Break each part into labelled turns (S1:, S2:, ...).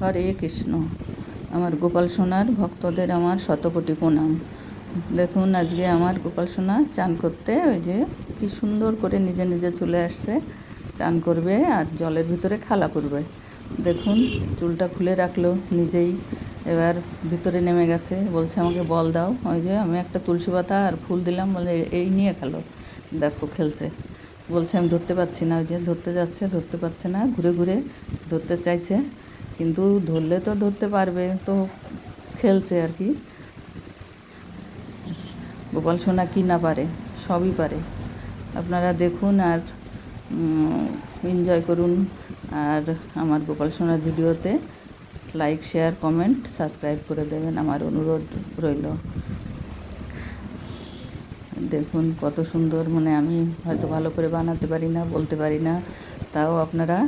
S1: হরে কৃষ্ণ। আমার গোপাল সোনার ভক্তদের আমার শতকোটি প্রণাম। দেখুন আজকে আমার গোপাল সোনা চান করতে ওই যে কি সুন্দর করে নিজে নিজে চলে আসছে, চান করবে আর জলের ভিতরে খেলা করবে। দেখুন চুলটা খুলে রাখলো নিজেই, এবার ভিতরে নেমে গেছে, বলছে আমাকে বল দাও। ওই যে আমি একটা তুলসী পাতা আর ফুল দিলাম, বলে এই নিয়ে খেলো। দেখো খেলছে, বলছে আমি ধরতে পারছি না। ওই যে ধরতে যাচ্ছে, ধরতে পারছে না, ঘুরে ঘুরে ধরতে চাইছে, কিন্তু ধরলে তো ধরতে পারবে, তো খেলছে আর কি। গোপাল সোনা কি না পারে, সবই পারে। আপনারা দেখুন আর এনজয় করুন। আর আমার গোপাল সোনার ভিডিওতে লাইক, শেয়ার, কমেন্ট, সাবস্ক্রাইব করে দেবেন, আমার অনুরোধ রইল। দেখুন কত সুন্দর, মানে আমি হয়তো ভালো করে বানাতে পারি না, বলতে পারি না, তাও আপনারা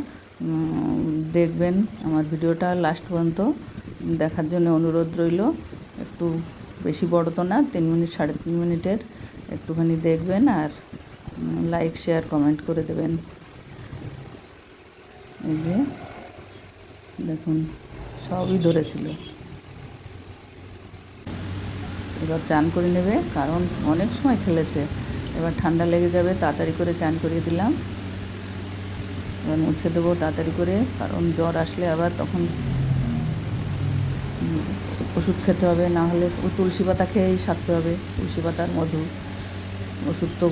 S1: দেখবেন আমার ভিডিওটা লাস্ট পর্যন্ত দেখার জন্য অনুরোধ রইল। একটু বেশি বড় তো না, 3 মিনিট 3.5 মিনিটের, একটুখানি দেখবেন আর লাইক, শেয়ার, কমেন্ট করে দেবেন। এই যে দেখুন সবই ধরেছিল। এবার চান করে নেবে, কারণ অনেক সময় খেলেছে, এবার ঠান্ডা লেগে যাবে, তাড়াতাড়ি করে চান করিয়ে দিলাম। এবার মুছে দেবো তাড়াতাড়ি করে, কারণ জ্বর আসলে আবার তখন ওষুধ খেতে হবে, না হলে ও তুলসী পাতা খেয়েই সারতে হবে। তুলসী পাতার মধু, ওষুধ তো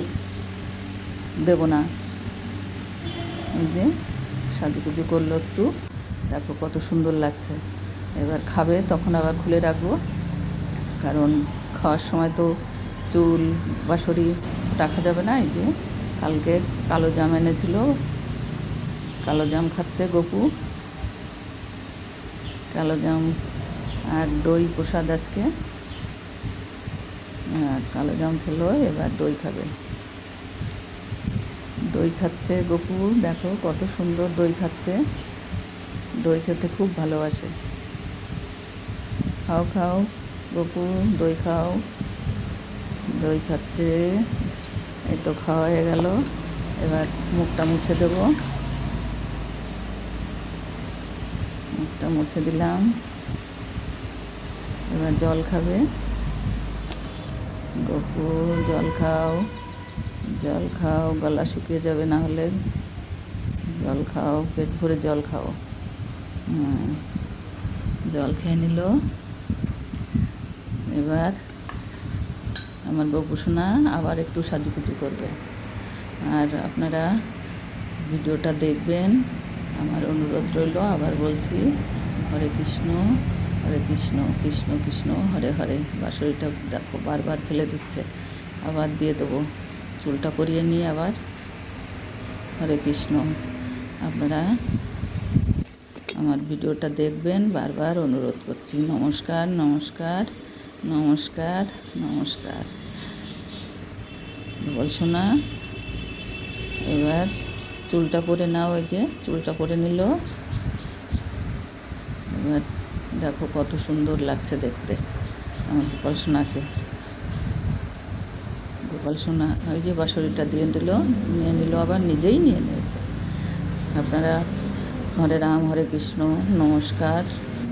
S1: দেবো না। এই যে সাজুগুজু করলো একটু, দেখো কত সুন্দর লাগছে। এবার খাবে, তখন আবার খুলে রাখবো, কারণ খাওয়ার সময় তো চুল বাঁশরি রাখা যাবে না। এই যে কালকে কালো জাম এনেছিল, কালো জাম খাচ্ছে গপু, কালো জাম আর দই প্রসাদ আজকে। কালো জাম খেলো, এবার দই খাবে। দই খাচ্ছে গপু, দেখো কত সুন্দর দই খাচ্ছে। দই খেতে খুব ভালোবাসে। খাও খাও গপু, দই খাও। দই খাচ্ছে, এই তো খাওয়া হয়ে গেল। এবার মুখটা মুছে দেবো, মুখটা মুছে দিলাম। এবার জল খাবে গপু, জল খাও, জল খাও, গলা শুকিয়ে যাবে না হলে। জল খাও, পেট ভরে জল খাও। জল খেয়ে নিল। এবার আমার গপু সোনা আবার একটু সাজুগুজু করবে, আর আপনারা ভিডিওটা দেখবেন, আমার অনুরোধ রইল। আবার বলছি, হরে কৃষ্ণ, হরে কৃষ্ণ, কৃষ্ণ কৃষ্ণ হরে হরে। বাঁশরিটা দেখো বারবার ফেলে দিচ্ছে, আবার দিয়ে দেবো। চুলটা করিয়ে নিয়ে আবার হরে কৃষ্ণ। আপনারা আমার ভিডিওটা দেখবেন, বারবার অনুরোধ করছি। নমস্কার, নমস্কার, নমস্কার, নমস্কার। গোপাল সোনা এবার চুলটা করে নাও। ওই যে চুলটা করে নিল। এবার দেখো কত সুন্দর লাগছে দেখতে আমার গোপাল সোনাকে। গোপাল সোনা ওই যে বাঁশরিটা দিয়ে দিল, নিয়ে নিল, আবার নিজেই নিয়ে নিয়েছে। আপনারা হরে রাম, হরে কৃষ্ণ, নমস্কার।